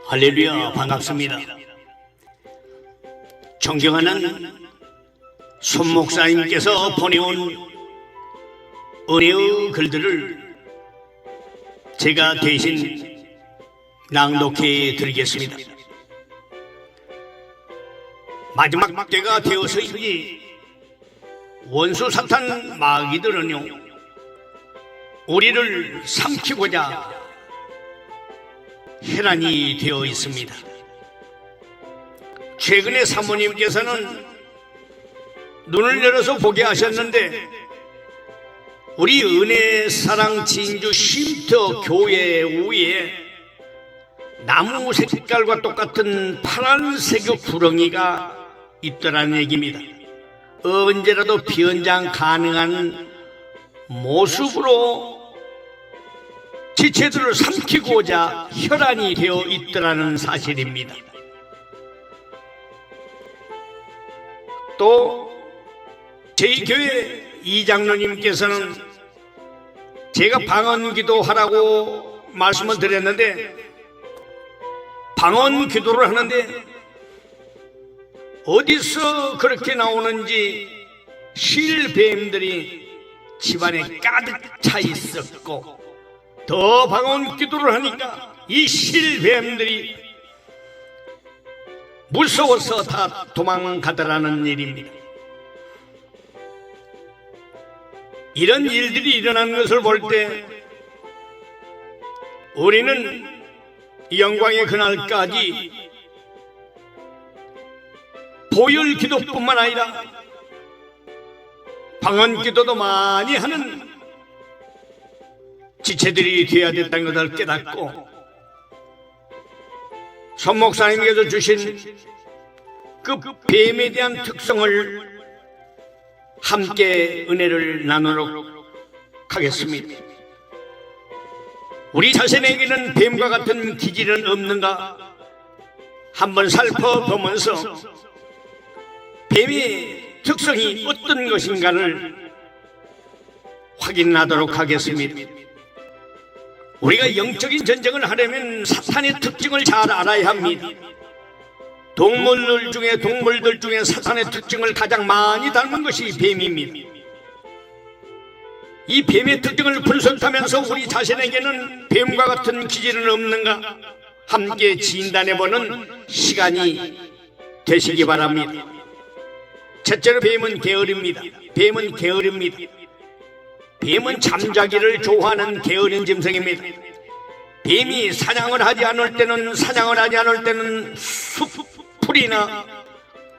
할렐루야, 반갑습니다. 존경하는 손 목사님께서 보내온 은혜의 글들을 제가 대신 낭독해 드리겠습니다. 마지막 때가 되어서인지 원수 사탄 마귀들은요, 우리를 삼키고자 혈안이 되어 있습니다. 최근에 사모님께서는 눈을 열어서 보게 하셨는데, 우리 은혜 사랑 진주 쉼터 교회 위에 나무 색깔과 똑같은 파란색의 구렁이가 있더라는 얘기입니다. 언제라도 비연장 가능한 모습으로 지체들을 삼키고자 혈안이 되어 있더라는 사실입니다. 또 저희 교회 이장로님께서는 제가 방언기도 하라고 말씀을 드렸는데, 방언기도를 하는데 어디서 그렇게 나오는지 실뱀들이 집안에 가득 차 있었고, 더 방언기도를 하니까 이 실뱀들이 무서워서 다 도망가더라는 일입니다. 이런 일들이 일어나는 것을 볼 때 우리는 영광의 그날까지 보혈 기도뿐만 아니라 방언 기도도 많이 하는 지체들이 되어야 됐다는 것을 깨닫고, 손 목사님께서 주신 그 뱀에 대한 특성을 함께 은혜를 나누도록 하겠습니다. 우리 자신에게는 뱀과 같은 기질은 없는가 한번 살펴보면서 뱀의 특성이 어떤 것인가를 확인하도록 하겠습니다. 우리가 영적인 전쟁을 하려면 사탄의 특징을 잘 알아야 합니다. 동물들 중에 사탄의 특징을 가장 많이 닮은 것이 뱀입니다. 이 뱀의 특징을 분석하면서 우리 자신에게는 뱀과 같은 기질은 없는가 함께 진단해보는 시간이 되시기 바랍니다. 첫째로 뱀은 게으릅니다. 뱀은 잠자기를 좋아하는 게으른 짐승입니다. 뱀이 사냥을 하지 않을 때는 숲풀이나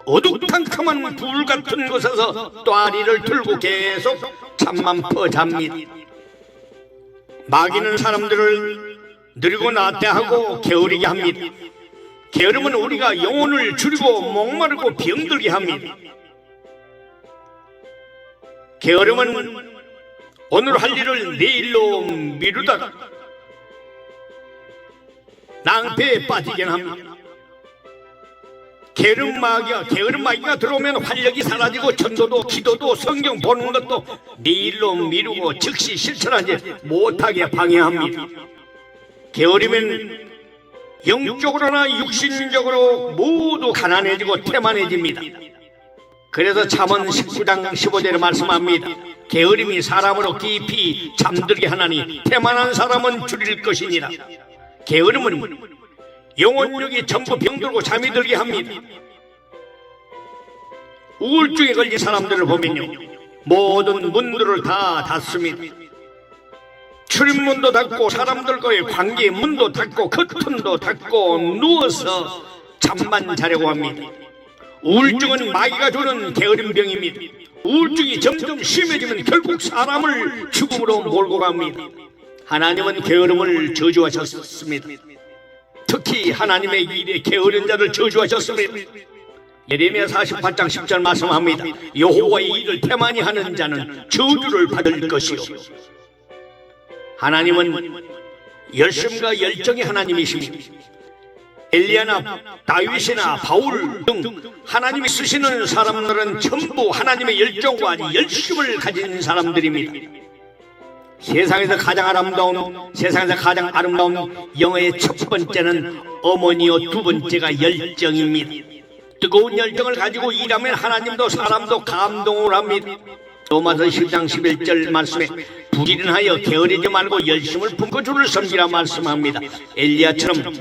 어둑탕컴한 불 같은 곳에서 또아리를 들고 계속 잠만 퍼잡니다. 마귀는 사람들을 느리고 나태하고 게으르게 합니다. 게으름은 우리가 영혼을 줄이고 목마르고 병들게 합니다. 게으름은 오늘 할 일을 내일로 미루다가 낭패에 빠지게 합니다. 게으름 마귀가 들어오면 활력이 사라지고 전도도 기도도 성경 보는 것도 내일로 미루고 즉시 실천하지 못하게 방해합니다. 게으르면 영적으로나 육신적으로 모두 가난해지고 태만해집니다. 그래서 잠언 19장 15절에 말씀합니다. 게으름이 사람으로 깊이 잠들게 하나니 태만한 사람은 줄일 것이니라. 게으름은 영혼력이 전부 병들고 잠이 들게 합니다. 우울증에 걸린 사람들을 보면요, 모든 문들을 다 닫습니다. 출입문도 닫고 사람들과의 관계 문도 닫고 커튼도 닫고 누워서 잠만 자려고 합니다. 우울증은 마귀가 주는 게으름병입니다. 우울증이 점점 심해지면 결국 사람을 죽음으로 몰고 갑니다. 하나님은 게으름을 저주하셨습니다. 특히 하나님의 일에 게으른 자를 저주하셨습니다. 예레미야 48장 10절 말씀합니다. 여호와의 일을 태만히 하는 자는 저주를 받을 것이요. 하나님은 열심과 열정의 하나님이십니다. 엘리야나 다윗이나 바울 등 하나님이 쓰시는 사람들은 전부 하나님의 열정과 열심을 가진 사람들입니다. 세상에서 가장 아름다운 영어의 첫 번째는 어머니요, 두 번째가 열정입니다. 뜨거운 열정을 가지고 일하면 하나님도 사람도 감동을 합니다. 로마서 10장 11절 말씀에 부지런하여 게으르지 말고 열심을 품고 주를 섬기라 말씀합니다. 엘리야처럼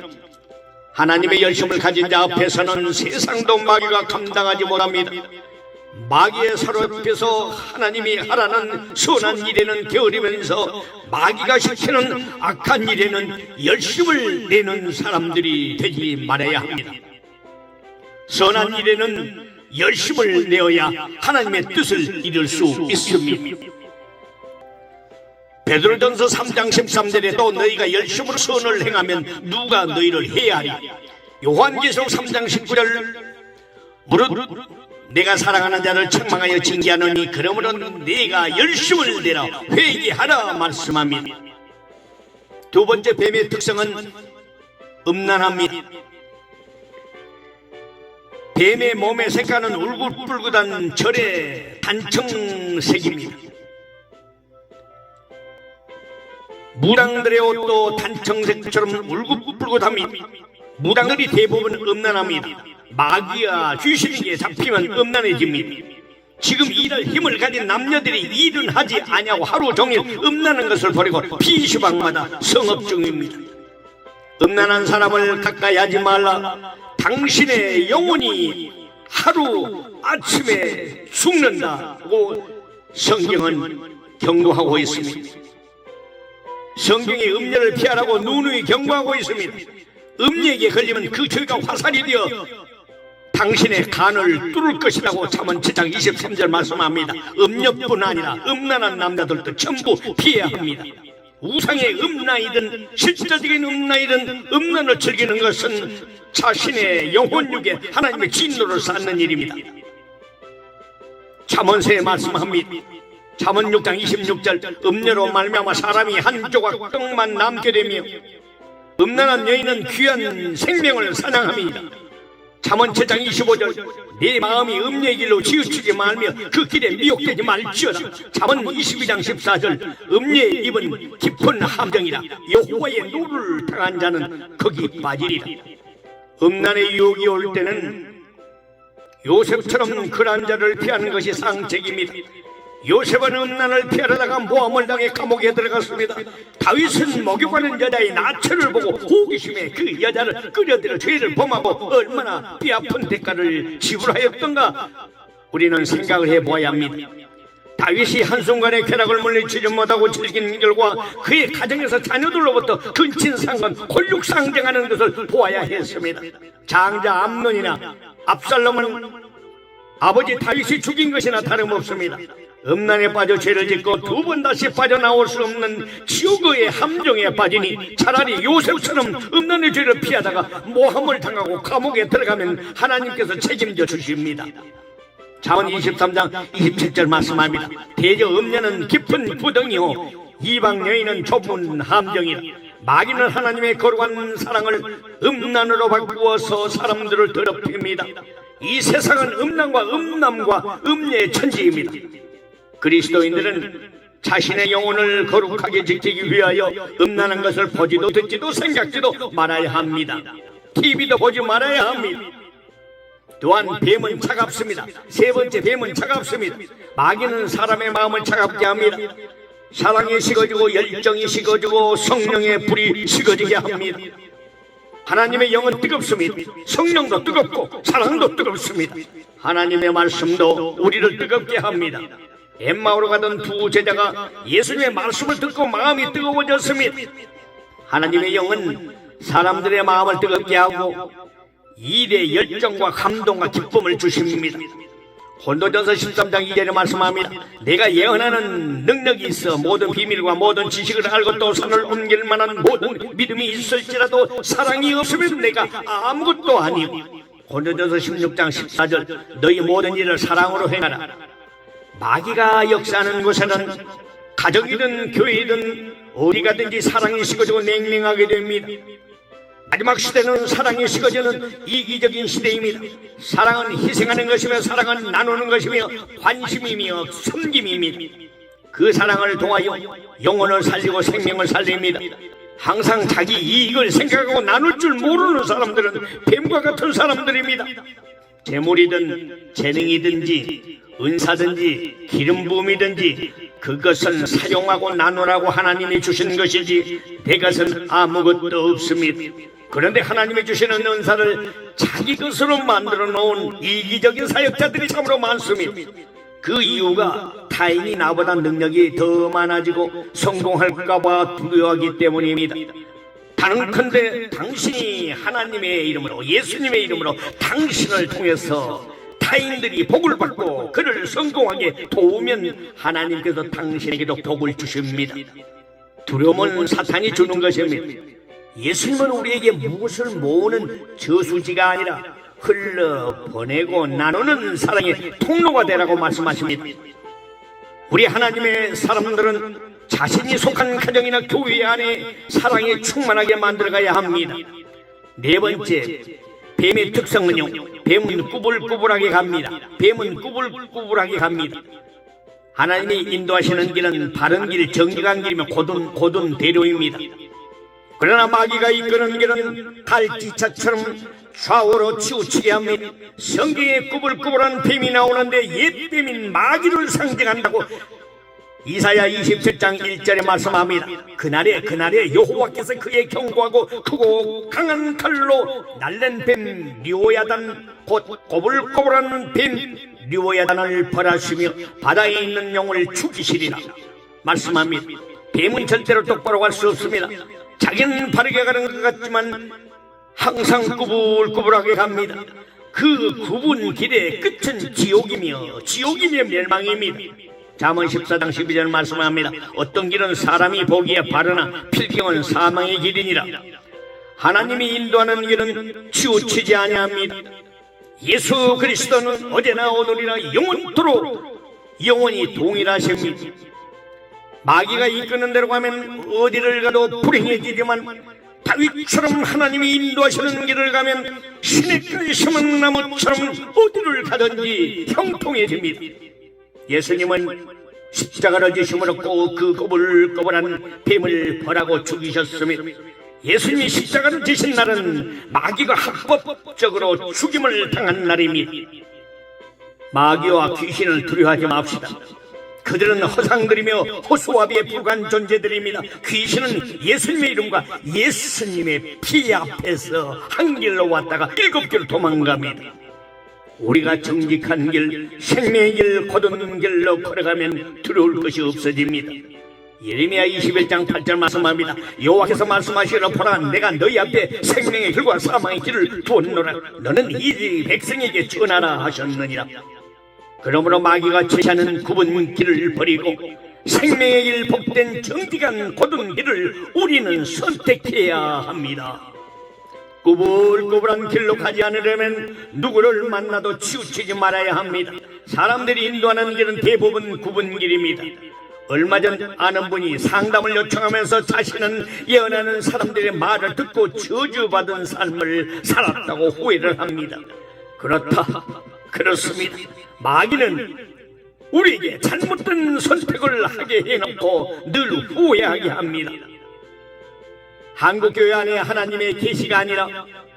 하나님의 열심을 가진 자 앞에서는 세상도 마귀가 감당하지 못합니다. 마귀의 사로잡혀서 하나님이 하라는 선한 일에는 게으르면서 마귀가 시키는 악한 일에는 열심을 내는 사람들이 되지 말아야 합니다. 선한 일에는 열심을 내어야 하나님의 뜻을 이룰 수 있습니다. 베드로전서 3장 13절에 또 너희가 열심으로 선을 행하면 누가 너희를 해하리. 요한계시록 3장 19절 무릇 내가 사랑하는 자를 책망하여 징계하노니 그러므로 내가 열심을 내라 회개하라 말씀합니다. 두 번째 뱀의 특성은 음란합니다. 뱀의 몸의 색깔은 울긋불긋한 절의 단청색입니다. 무당들의 옷도 단청색처럼 울긋불긋합니다. 무당들이 대부분 음란합니다. 마귀와 귀신에게 잡히면 음란해집니다. 지금 일할 힘을 가진 남녀들이 일은 하지 아니하고 하루 종일 음란한 것을 버리고 피시방마다 성업 중입니다. 음란한 사람을 가까이 하지 말라. 당신의 영혼이 하루 아침에 죽는다고 성경은 경고하고 있습니다. 성경이 음녀를 피하라고 누누이 경고하고 있습니다. 음녀에게 걸리면 그 죄가 화살이 되어 당신의 간을 뚫을 것이라고 잠언 7장 23절 말씀합니다. 음녀뿐 아니라 음란한 남자들도 전부 피해야 합니다. 우상의 음란이든 실질적인 음란이든 음란을 즐기는 것은 자신의 영혼육에 하나님의 진노를 쌓는 일입니다. 잠언서에 말씀합니다. 잠언 6장 26절 음녀로 말미암아 사람이 한 조각 떡만 남게 되며 음란한 여인은 귀한 생명을 사냥합니다. 잠언 7장 25절 내 마음이 음녀의 길로 치우치지 말며 그 길에 미혹되지 말지어다. 잠언 22장 14절 음녀의 입은 깊은 함정이라 여호와의 노를 당한 자는 거기 빠지리라. 음란의 유혹이 올 때는 요셉처럼 그런 자를 피하는 것이 상책입니다. 요셉은 음란을 피하려다가 모함을 당해 감옥에 들어갔습니다. 다윗은 목욕하는 여자의 나체를 보고 호기심에 그 여자를 끌어들여 죄를 범하고 얼마나 뼈아픈 대가를 지불하였던가 우리는 생각을 해보아야 합니다. 다윗이 한순간에 쾌락을 물리치지 못하고 즐긴 결과 그의 가정에서 자녀들로부터 근친상간 권력상정하는 것을 보아야 했습니다. 장자 암논이나 압살롬은 아버지 다윗이 죽인 것이나 다름없습니다. 음란에 빠져 죄를 짓고 두 번 다시 빠져나올 수 없는 지옥의 함정에 빠지니 차라리 요셉처럼 음란의 죄를 피하다가 모함을 당하고 감옥에 들어가면 하나님께서 책임져 주십니다. 잠언 23장 27절 말씀합니다. 대저 음녀는 깊은 구덩이요 이방 여인은 좁은 함정이라. 마귀는 하나님의 거룩한 사랑을 음란으로 바꾸어서 사람들을 더럽힙니다. 이 세상은 음란과 음란과 음녀의 천지입니다. 그리스도인들은 자신의 영혼을 거룩하게 지키기 위하여 음란한 것을 보지도 듣지도 생각지도 말아야 합니다. TV도 보지 말아야 합니다. 또한 뱀은 차갑습니다. 세 번째 뱀은 차갑습니다. 마귀는 사람의 마음을 차갑게 합니다. 사랑이 식어지고 열정이 식어지고 성령의 불이 식어지게 합니다. 하나님의 영은 뜨겁습니다. 성령도 뜨겁고 사랑도 뜨겁습니다. 하나님의 말씀도 우리를 뜨겁게 합니다. 엠마오로 가던 두 제자가 예수님의 말씀을 듣고 마음이 뜨거워졌습니다. 하나님의 영은 사람들의 마음을 뜨겁게 하고 일의 열정과 감동과 기쁨을 주십니다. 고린도전서 13장 2절에 말씀합니다. 내가 예언하는 능력이 있어 모든 비밀과 모든 지식을 알고 또 산을 옮길 만한 모든 믿음이 있을지라도 사랑이 없으면 내가 아무것도 아니오. 고린도전서 16장 14절 너희 모든 일을 사랑으로 행하라. 마귀가 역사하는 곳에는 가정이든 교회이든 어디 가든지 사랑이 식어지고 냉랭하게 됩니다. 마지막 시대는 사랑이 식어지는 이기적인 시대입니다. 사랑은 희생하는 것이며 사랑은 나누는 것이며 관심이며 섬김입니다. 그 사랑을 통하여 영혼을 살리고 생명을 살립니다. 항상 자기 이익을 생각하고 나눌 줄 모르는 사람들은 뱀과 같은 사람들입니다. 재물이든 재능이든지 은사든지 기름 부음이든지 그것은 사용하고 나누라고 하나님이 주신 것이지 내 것은 아무것도 없습니다. 그런데 하나님이 주시는 은사를 자기 것으로 만들어 놓은 이기적인 사역자들이 참으로 많습니다. 그 이유가 타인이 나보다 능력이 더 많아지고 성공할까봐 두려워하기 때문입니다. 단언컨대 당신이 하나님의 이름으로 예수님의 이름으로 당신을 통해서 타인들이 복을 받고 그를 성공하게 도우면 하나님께서 당신에게도 복을 주십니다. 두려움은 사탄이 주는 것입니다. 예수님은 우리에게 무엇을 모으는 저수지가 아니라 흘러 보내고 나누는 사랑의 통로가 되라고 말씀하십니다. 우리 하나님의 사람들은 자신이 속한 가정이나 교회 안에 사랑이 충만하게 만들어가야 합니다. 네 번째, 뱀의 특성은요, 뱀은 꾸불꾸불하게 갑니다. 뱀은 꾸불꾸불하게 갑니다. 하나님이 인도하시는 길은 바른 길, 정직한 길이며 곧은 대로입니다. 그러나 마귀가 이끄는 길은 갈지차처럼 좌우로 치우치게 합니다. 성경에 꾸불꾸불한 뱀이 나오는데 옛 뱀인 마귀를 상징한다고 이사야 27장 1절에 말씀합니다. 그날에 여호와께서 그의 경고하고 크고 강한 칼로 날랜 뱀 류오야단 곧 꼬불꼬불한 뱀 류오야단을 벌하시며 바다에 있는 영을 죽이시리라 말씀합니다. 뱀은 절대로 똑바로 갈 수 없습니다. 자기는 바르게 가는 것 같지만 항상 꾸불꾸불하게 갑니다. 그 굽은 길의 끝은 지옥이며 멸망입니다. 잠언 14장 12절 말씀합니다. 어떤 길은 사람이 보기에 바르나 필경은 사망의 길이니라. 하나님이 인도하는 길은 치우치지 아니합니다. 예수 그리스도는 어제나 오늘이나 영원토록 영원히 동일하십니다. 마귀가 이끄는 대로 가면 어디를 가도 불행해지지만 다윗처럼 하나님이 인도하시는 길을 가면 시냇가에 심은 나무처럼 어디를 가든지 형통해집니다. 예수님은 십자가를 지심으로 꼭 그 꼬불꼬불한 뱀을 벌하고 죽이셨습니다. 예수님이 십자가를 지신 날은 마귀가 합법적으로 죽임을 당한 날입니다. 마귀와 귀신을 두려워하지 맙시다. 그들은 허상들이며 허수아비에 불과한 존재들입니다. 귀신은 예수님의 이름과 예수님의 피 앞에서 한 길로 왔다가 7길로 도망갑니다. 우리가 정직한 길, 생명의 길, 곧은 길로 걸어가면 두려울 것이 없어집니다. 예레미야 21장 8절 말씀합니다. 여호와께서 말씀하시기를 보라, 내가 너희 앞에 생명의 길과 사망의 길을 두었노라. 너는 이 백성에게 전하라 하셨느니라. 그러므로 마귀가 제시하는 굽은 길을 버리고 생명의 길, 복된 정직한 곧은 길을 우리는 선택해야 합니다. 꾸불꾸불한 길로 가지 않으려면 누구를 만나도 치우치지 말아야 합니다. 사람들이 인도하는 길은 대부분 굽은 길입니다. 얼마 전 아는 분이 상담을 요청하면서 자신은 예언하는 사람들의 말을 듣고 저주받은 삶을 살았다고 후회를 합니다. 그렇습니다. 마귀는 우리에게 잘못된 선택을 하게 해놓고 늘 후회하게 합니다. 한국교회 안에 하나님의 계시가 아니라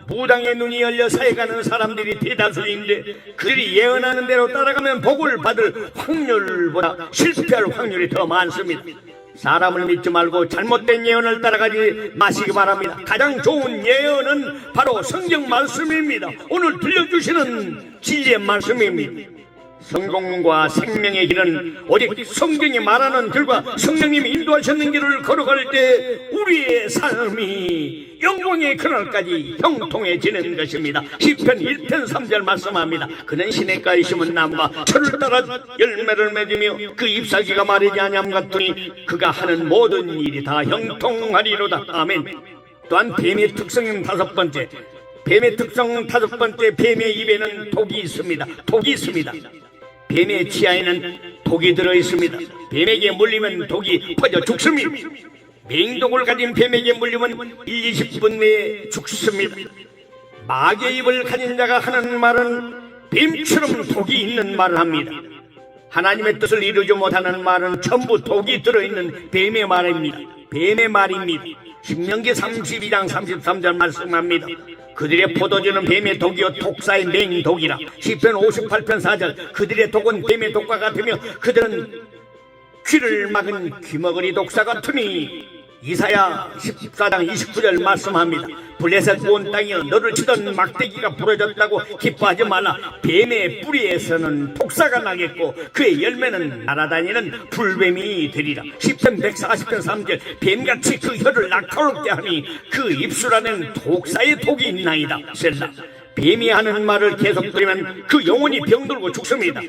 무당의 눈이 열려 사역하는 사람들이 대다수인데 그들이 예언하는 대로 따라가면 복을 받을 확률보다 실패할 확률이 더 많습니다. 사람을 믿지 말고 잘못된 예언을 따라가지 마시기 바랍니다. 가장 좋은 예언은 바로 성경 말씀입니다. 오늘 들려주시는 진리의 말씀입니다. 성공과 생명의 길은 오직 성경이 말하는 길과 성령님이 인도하셨는 길을 걸어갈 때 우리의 삶이 영광의 그날까지 형통해지는 것입니다. 시편 1편 3절 말씀합니다. 그는 시냇가에 심은 나무가 철을 따라 열매를 맺으며 그 잎사귀가 마르지 아니함 같으니 그가 하는 모든 일이 다 형통하리로다. 아멘. 또한 뱀의 특성인 다섯 번째, 뱀의 입에는 독이 있습니다. 뱀의 치아에는 독이 들어있습니다. 뱀에게 물리면 독이 퍼져 죽습니다. 맹독을 가진 뱀에게 물리면 1-20분 내에 죽습니다. 마귀의 입을 가진 자가 하는 말은 뱀처럼 독이 있는 말을 합니다. 하나님의 뜻을 이루지 못하는 말은 전부 독이 들어있는 뱀의 말입니다. 뱀의 말입니다. 신명기 32장 33절 말씀합니다. 그들의 포도주는 뱀의 독이요 독사의 맹독이라. 시편 58편 4절 그들의 독은 뱀의 독과 같으며 그들은 귀를 막은 귀머거리 독사 같으니. 이사야 14장 29절 말씀합니다. 블레셋 온 땅이여 너를 치던 막대기가 부러졌다고 기뻐하지 말라. 뱀의 뿌리에서는 독사가 나겠고 그의 열매는 날아다니는 불뱀이 되리라. 시편 140편 3절 뱀같이 그 혀를 날카롭게 하니 그 입술 안에는 독사의 독이 있나이다. 셀라. 뱀이 하는 말을 계속 들으면 그 영혼이 병들고 죽습니다.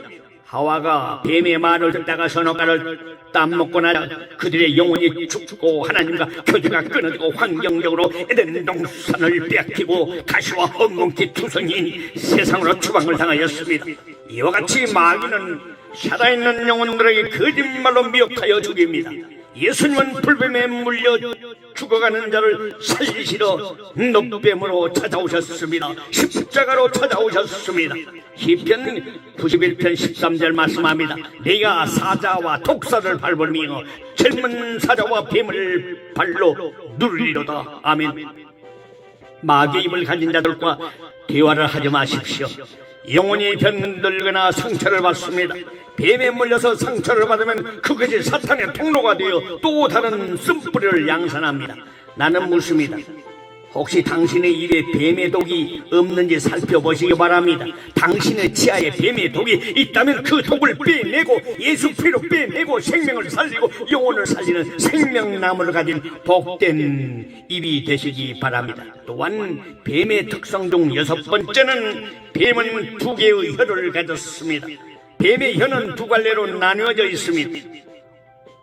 하와가 뱀의 말을 듣다가 선악과를 따먹고 나자 그들의 영혼이 죽고 하나님과 교제가 끊어지고 환경적으로 에덴 동산을 빼앗기고 가시와 엉겅퀴 투성이인 세상으로 추방을 당하였습니다. 이와 같이 마귀는 살아있는 영혼들에게 거짓말로 미혹하여 죽입니다. 예수님은 불뱀에 물려 죽어가는 자를 살리시러 놋뱀으로 찾아오셨습니다. 십자가로 찾아오셨습니다. 시편 91편 13절 말씀합니다. 내가 사자와 독사를 밟으며 젊은 사자와 뱀을 발로 누르리로다. 아멘. 마귀의 입을 가진 자들과 대화를 하지 마십시오. 영혼이 병들거나 상처를 받습니다. 뱀에 물려서 상처를 받으면 그것이 사탄의 통로가 되어 또 다른 쓴뿌리를 양산합니다. 나는 묻습니다. 혹시 당신의 입에 뱀의 독이 없는지 살펴보시기 바랍니다. 당신의 치아에 뱀의 독이 있다면 그 독을 빼내고 예수 피로 빼내고 생명을 살리고 영혼을 살리는 생명나무를 가진 복된 입이 되시기 바랍니다. 또한 뱀의 특성 중 6번째는 뱀은 2개의 혀를 가졌습니다. 뱀의 혀는 2갈래로 나누어져 있습니다.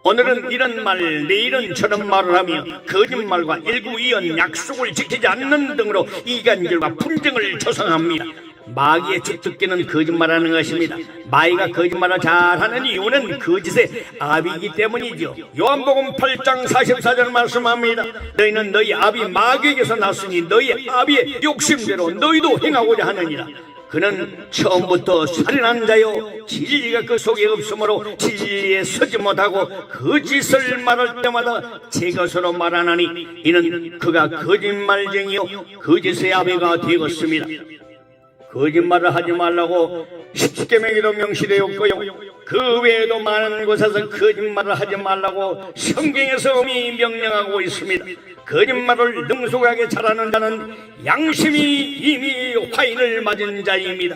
오늘은 이런 말, 내일은 저런 말을 하며 거짓말과 일구이연 약속을 지키지 않는 등으로 이간질과 분쟁을 조성합니다. 마귀의 주특기는 거짓말하는 것입니다. 마귀가 거짓말을 잘하는 이유는 거짓의 아비이기 때문이죠. 요한복음 8장 44절 말씀합니다. 너희는 너희 아비 마귀에게서 났으니 너희 아비의 욕심대로 너희도 행하고자 하느니라. 그는 처음부터 살인한 자요 진리가 그 속에 없으므로 진리에 서지 못하고 거짓을 말할 때마다 제 것으로 말하나니 이는 그가 거짓말쟁이요 거짓의 아비가 되었습니다. 거짓말을 하지 말라고 십계명에도 명시되었고요 그 외에도 많은 곳에서 거짓말을 하지 말라고 성경에서 이미 명령하고 있습니다. 거짓말을 능숙하게 잘하는 자는 양심이 이미 화인을 맞은 자입니다.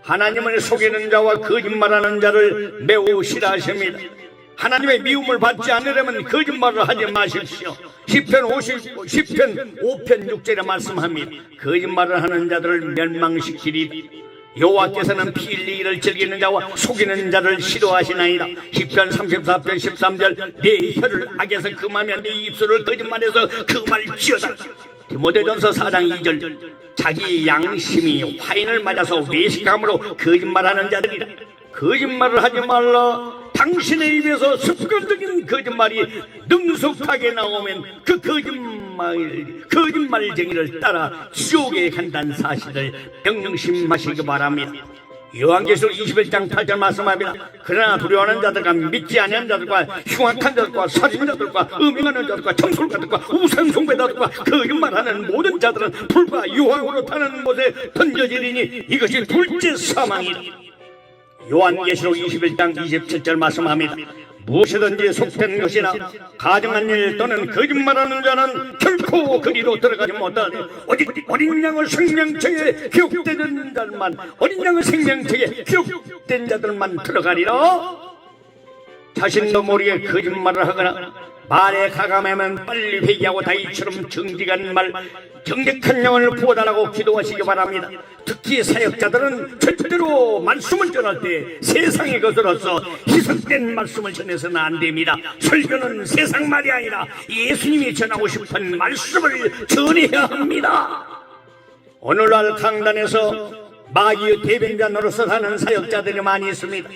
하나님을 속이는 자와 거짓말하는 자를 매우 싫어하십니다. 하나님의 미움을 받지 않으려면 거짓말을 하지 마십시오. 시편 5편 6절에 말씀합니다. 거짓말을 하는 자들을 멸망시키리. 여호와께서는 피 흘리기를 즐기는 자와 속이는 자를 싫어하시나이다. 시편 34편 13절 내 혀를 악에서 금하며 내 입술을 거짓말해서 금할지어다. 디모데전서 4장 2절 자기 양심이 화인을 맞아서 외식함으로 거짓말하는 자들이라. 거짓말을 하지 말라. 당신의 입에서 습관적인 거짓말이 능숙하게 나오면 그 거짓말쟁이를 따라 지옥에 간다는 사실을 명심하시기 바랍니다. 요한계시록 21장 8절 말씀합니다. 그러나 두려워하는 자들과 믿지 아니하는 자들과 흉악한 자들과 살인자들과 음행하는 자들과 청솔가들과 우상숭배자들과 거짓말하는 모든 자들은 불과 유황으로 타는 곳에 던져지리니 이것이 둘째 사망이라. 요한계시록 21장 27절 말씀합니다. 무엇이든지 속된 것이나 가정한 일 또는 거짓말하는 자는 결코 그리로 들어가지 못하니 오직 어린 양의 생명책에 기록된 자들만 어린 양의 생명책에 기록된 자들만 들어가리라. 자신도 모르게 거짓말을 하거나 말에 가감하면 빨리 회개하고 다윗처럼 정직한 말 정직한 영혼을 부어달라고 기도하시기 바랍니다. 특히 사역자들은 절대로 말씀을 전할 때 세상의 것으로서 희석된 말씀을 전해서는 안 됩니다. 설교는 세상 말이 아니라 예수님이 전하고 싶은 말씀을 전해야 합니다. 오늘날 강단에서 마귀의 대변자 노릇을 하는 사역자들이 많이 있습니다.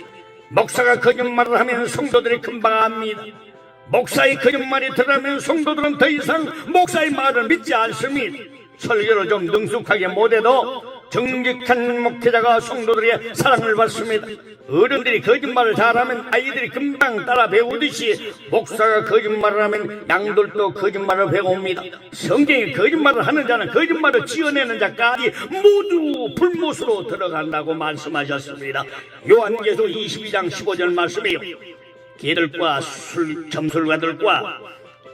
목사가 거짓말을 하면 성도들이 금방 압니다. 목사의 거짓말이 들어가면 성도들은 더 이상 목사의 말을 믿지 않습니다. 설교를 좀 능숙하게 못해도 정직한 목회자가 성도들의 사랑을 받습니다. 어른들이 거짓말을 잘하면 아이들이 금방 따라 배우듯이 목사가 거짓말을 하면 양들도 거짓말을 배웁니다. 성경에 거짓말을 하는 자는 거짓말을 지어내는 자까지 모두 불못으로 들어간다고 말씀하셨습니다. 요한계시록 22장 15절 말씀이요, 개들과 점술가들과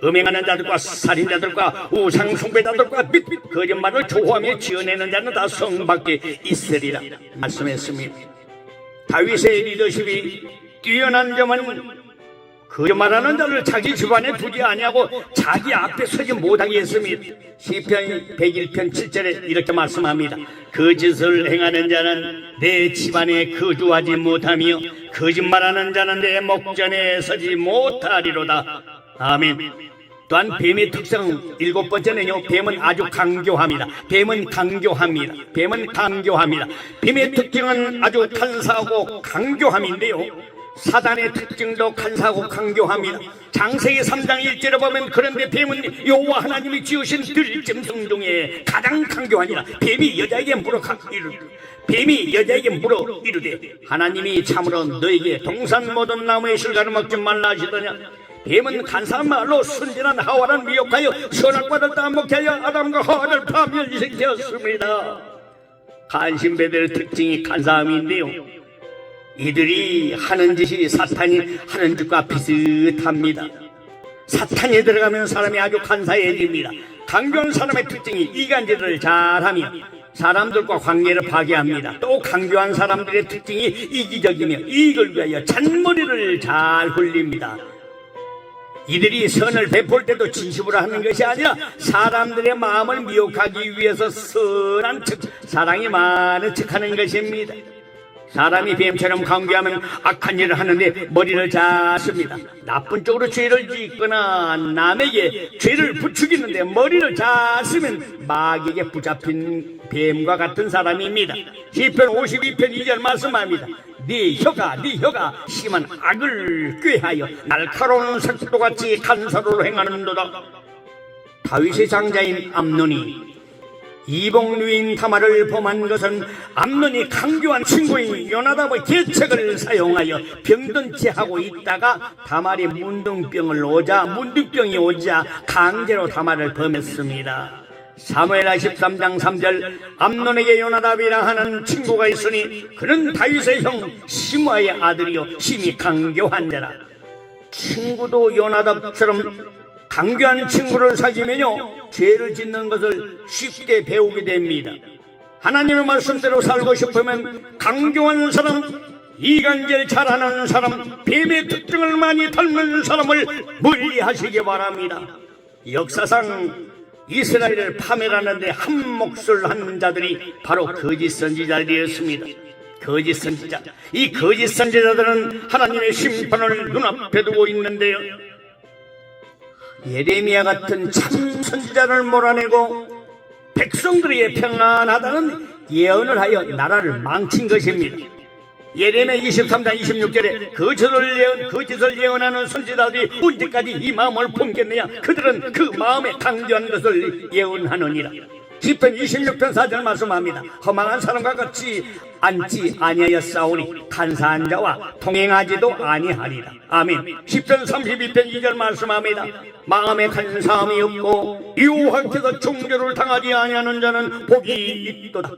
음행하는 자들과 살인자들과 우상 숭배자들과 및 거짓말을 조호하며 지어내는 자는 다 성 밖에 있으리라 말씀했습니다. 다윗의 리더십이 뛰어난 점은 거짓말하는 자를 자기 집안에 두지 아니하고 자기 앞에 서지 못하게 했습니다. 시편 101편 7절에 이렇게 말씀합니다. 거짓을 행하는 자는 내 집안에 거주하지 못하며 거짓말하는 자는 내 목전에 서지 못하리로다. 아멘. 또한 뱀의 특성 7번째는요, 뱀은 아주 강교합니다. 뱀은 강교합니다. 뱀은 강교합니다. 뱀의 특징은 아주 간사하고 강교함인데요, 사단의 특징도 간사하고 강교합니다. 창세기 3장 1절에 보면, 그런데 뱀은 여호와 하나님이 지으신 들짐승 중에 가장 강교하니라. 뱀이 여자에게 물어 이르되 하나님이 참으로 너에게 동산 모든 나무의 실과를 먹지 말라 하시더냐. 뱀은 간사한 말로 순진한 하와를 미혹하여 선악과를 따먹게 하여 아담과 하와를 파멸시켰습니다. 간신배들의 특징이 간사함인데요, 이들이 하는 짓이 사탄이 하는 짓과 비슷합니다. 사탄이 들어가면 사람이 아주 간사해집니다. 강교한 사람의 특징이 이간질을 잘하며 사람들과 관계를 파괴합니다. 또 강교한 사람들의 특징이 이기적이며 이익을 위하여 잔머리를 잘 굴립니다. 이들이 선을 베풀 때도 진심으로 하는 것이 아니라 사람들의 마음을 미혹하기 위해서 선한 척, 사랑이 많은 척하는 것입니다. 사람이 뱀처럼 강교하면 악한 일을 하는데 머리를 잘 씁니다. 나쁜 쪽으로 죄를 짓거나 남에게 죄를 부추기는데 머리를 잘 쓰면 마귀에게 붙잡힌 뱀과 같은 사람입니다. 시편 52편 2절 말씀합니다. 네 혀가 심한 악을 꾀하여 날카로운 색도같이 간사로 행하는도다. 다윗의 장자인 암논이 이복류인 타마를 범한 것은 암논이 강교한 친구인 요나답의 계책을 사용하여 병든 채 하고 있다가 타말이 문둥병이 오자 강제로 타말을 범했습니다. 사무엘하 13장 3절, 암논에게 요나답이라 하는 친구가 있으니 그는 다윗의 형 시므아의 아들이요 심히 강교한 자라. 친구도 요나답처럼 강교한 친구를 사귀면요, 죄를 짓는 것을 쉽게 배우게 됩니다. 하나님의 말씀대로 살고 싶으면 강교한 사람, 이간질 잘하는 사람, 뱀의 특징을 많이 닮은 사람을 멀리하시기 바랍니다. 역사상 이스라엘을 파멸하는데 한 몫을 한 자들이 바로 거짓 선지자들이었습니다. 거짓 선지자. 이 거짓 선지자들은 하나님의 심판을 눈앞에 두고 있는데요, 예레미야 같은 참 선지자를 몰아내고 백성들에게 평안하다는 예언을 하여 나라를 망친 것입니다. 예레미야 23장 26절에 거짓을 예언하는 선지자들이 언제까지 이 마음을 품겠느냐. 그들은 그 마음에 강조한 것을 예언하느니라. 시편 26편 4절 말씀합니다. 허망한 사람과 같이 앉지 아니하였사오니 간사한 자와 동행하지도 아니하리라. 아멘. 시편 32편 2절 말씀합니다. 마음에 간사함이 없고 여호와께서 종교를 당하지 아니하는 자는 복이 있도다.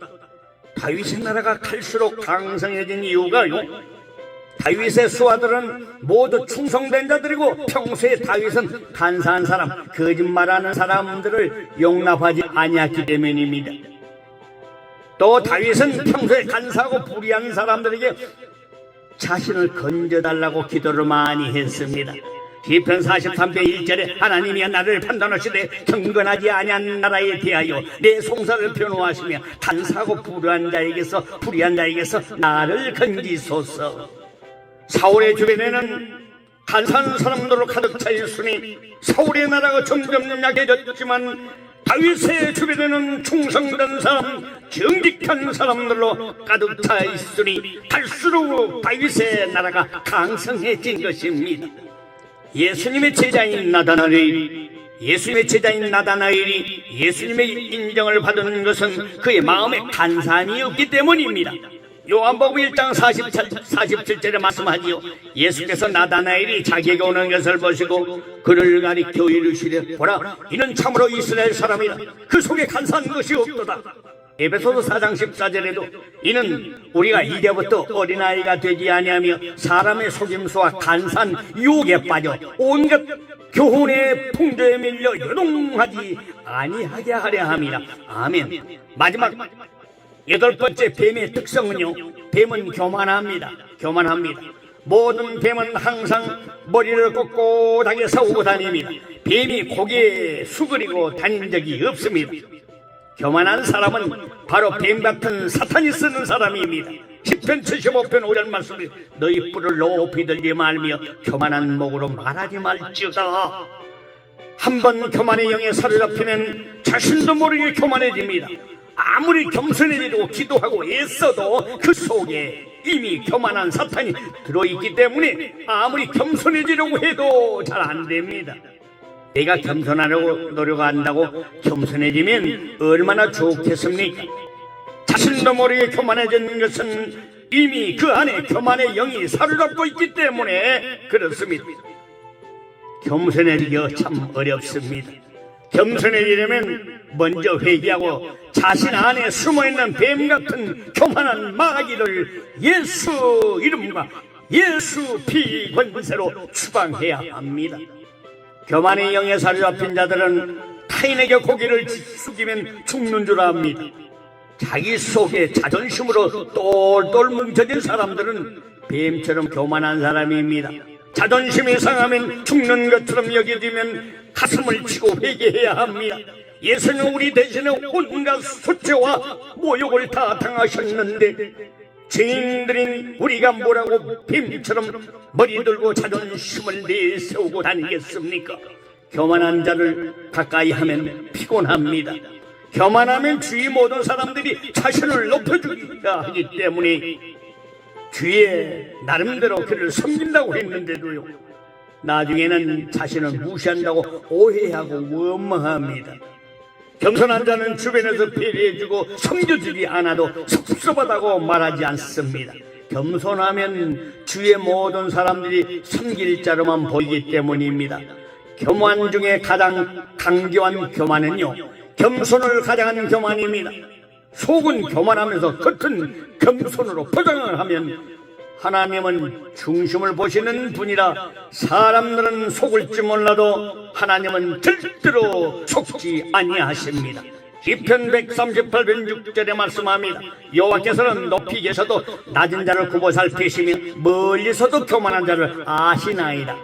다윗의 나라가 갈수록 강성해진 이유가요, 다윗의 수하들은 모두 충성된 자들이고 평소에 다윗은 간사한 사람, 거짓말하는 사람들을 용납하지 아니했기 때문입니다. 또 다윗은 평소에 간사하고 불의한 사람들에게 자신을 건져달라고 기도를 많이 했습니다. 시편 43편 1절에 하나님이 나를 판단하시되 경건하지 아니한 나라에 대하여 내 송사를 변호하시며 간사하고 불의한 자에게서 나를 건지소서. 사울의 주변에는 간사한 사람들로 가득 차 있으니 사울의 나라가 점점 약해졌지만 다윗의 주변에는 충성된 사람, 정직한 사람들로 가득 차 있으니 갈수록 다윗의 나라가 강성해진 것입니다. 예수님의 제자인 나다나엘이 예수님의 제자인 나다나엘이 예수님의 인정을 받은 것은 그의 마음에 간산이었기 때문입니다. 요한복음 1장 47절에 말씀하지요. 예수께서 나다나엘이 자기에게 오는 것을 보시고 그를 가리켜 이르시되 보라, 이는 참으로 이스라엘 사람이라. 그 속에 간사한 것이 없도다. 에베소서 4장 14절에도 이는 우리가 이제부터 어린아이가 되지 아니하며 사람의 속임수와 간산 유혹에 빠져 온갖 교훈의 풍조에 밀려 요동하지 아니하게 하려 함이라. 아멘. 마지막 8번째 뱀의 특성은요, 뱀은 교만합니다. 모든 뱀은 항상 머리를 꼿꼿하게 세우고 다닙니다. 뱀이 고개에 수그리고 다닌 적이 없습니다. 교만한 사람은 바로 뱀 같은 사탄이 쓰는 사람입니다. 10편 75편 5절 말씀에 너희 뿔을 높이 들지 말며 교만한 목으로 말하지 말지어다. 한번 교만의 영에 사로잡히면 자신도 모르게 교만해집니다. 아무리 겸손해지고 기도하고 애써도 그 속에 이미 교만한 사탄이 들어있기 때문에 아무리 겸손해지려고 해도 잘 안됩니다. 내가 겸손하려고 노력한다고 겸손해지면 얼마나 좋겠습니까? 자신도 모르게 교만해지는 것은 이미 그 안에 교만의 영이 사로잡고 있기 때문에 그렇습니다. 겸손해지기가 참 어렵습니다. 겸손해지려면 먼저 회개하고 자신 안에 숨어있는 뱀같은 교만한 마귀를 예수 이름과 예수 피 권세로 추방해야 합니다. 교만의 영에 사로잡힌 자들은 타인에게 고개를 숙이면 죽는 줄 압니다. 자기 속에 자존심으로 똘똘 뭉쳐진 사람들은 뱀처럼 교만한 사람입니다. 자존심이 상하면 죽는 것처럼 여겨지면 가슴을 치고 회개해야 합니다. 예수는 우리 대신에 온갖 수치와 모욕을 다 당하셨는데 죄인들인 우리가 뭐라고 뱀처럼 머리 들고 자존심을 내세우고 다니겠습니까? 교만한 자를 가까이 하면 피곤합니다. 교만하면 주위 모든 사람들이 자신을 높여주기가 하기 때문에 주위에 나름대로 그를 섬긴다고 했는데도요, 나중에는 자신을 무시한다고 오해하고 원망합니다. 겸손한 자는 주변에서 배려해주고 섬겨주지 않아도 섭섭하다고 말하지 않습니다. 겸손하면 주위의 모든 사람들이 섬길 자로만 보이기 때문입니다. 교만 중에 가장 강교한 교만은요, 겸손을 가장한 교만입니다. 속은 교만하면서 겉은 겸손으로 포장을 하면 하나님은 중심을 보시는 분이라 사람들은 속을지 몰라도 하나님은 절대로 속지 아니하십니다. 시편 138편 6절에 말씀합니다. 여호와께서는 높이 계셔도 낮은 자를 굽어 살피시며 멀리서도 교만한 자를 아시나이다.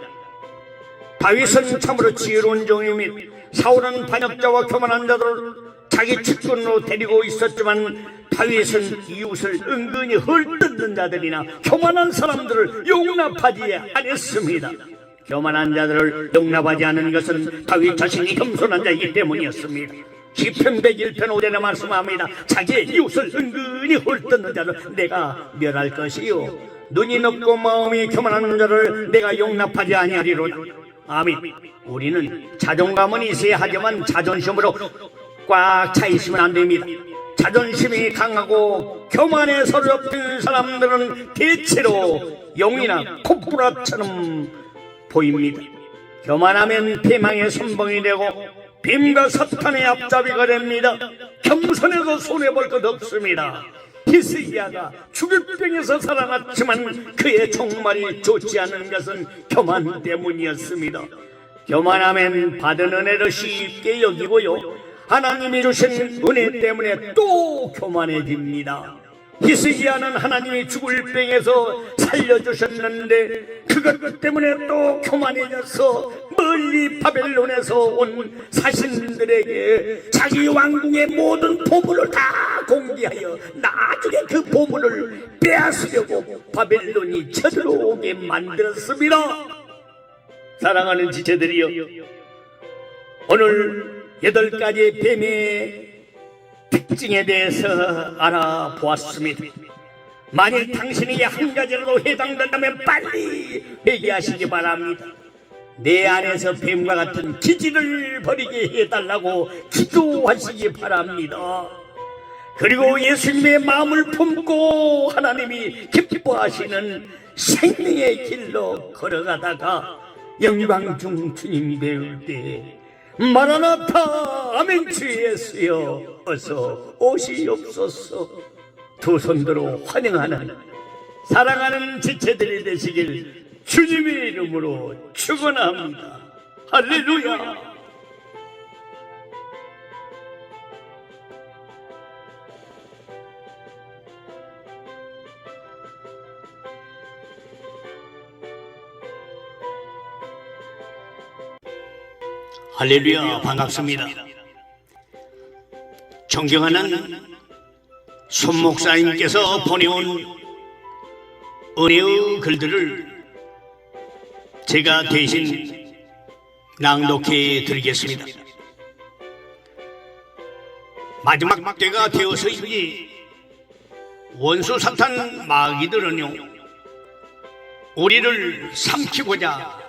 다윗은 참으로 지혜로운 종이며 사울은 반역자와 교만한 자들을 자기 측근으로 데리고 있었지만 다윗은 이웃을 은근히 헐뜯는 자들이나 교만한 사람들을 용납하지 않았습니다. 교만한 자들을 용납하지 않은 것은 다윗 자신이 겸손한 자이기 때문이었습니다. 시편 101편 5절에 말씀합니다. 자기의 이웃을 은근히 헐뜯는 자를 내가 멸할 것이요 눈이 높고 마음이 교만한 자를 내가 용납하지 아니하리로다. 아멘. 우리는 자존감은 있어야 하지만 자존심으로 꽉 차 있으면 안 됩니다. 자존심이 강하고 교만에 사로잡힌 사람들은 대체로 용이나 콧불화처럼 보입니다. 교만하면 패망의 선봉이 되고 뱀과 사탄의 앞잡이가 됩니다. 겸손해서 손해볼 것 없습니다. 히스기야가 죽을 병에서 살아났지만 그의 종말이 좋지 않은 것은 교만 때문이었습니다. 교만하면 받은 은혜를 쉽게 여기고요, 하나님이 주신 은혜 때문에 또 교만해집니다. 히스기야는 하나님이 죽을 병에서 살려주셨는데 그것 때문에 또 교만해져서 멀리 바벨론에서 온 사신들에게 자기 왕궁의 모든 보물을 다 공개하여 나중에 그 보물을 빼앗으려고 바벨론이 쳐들어오게 만들었습니다. 사랑하는 지체들이여, 오늘 8가지의 뱀의 특징에 대해서 알아보았습니다. 만일 당신에게 한 가지라도 해당된다면 빨리 회개하시기 바랍니다. 내 안에서 뱀과 같은 기질을 버리게 해달라고 기도하시기 바랍니다. 그리고 예수님의 마음을 품고 하나님이 기뻐하시는 생명의 길로 걸어가다가 영광 중 주님이 배울 때 마라나타 아멘 주 예수여 어서 오시옵소서 두 손들어 환영하는 사랑하는 지체들이 되시길 주님의 이름으로 축원합니다. 할렐루야. 할렐루야. 반갑습니다. 존경하는 손 목사님께서 보내온 은혜의 글들을 제가 대신 낭독해 드리겠습니다. 마지막 때가 되어서인지 원수 사탄 마귀들은요 우리를 삼키고자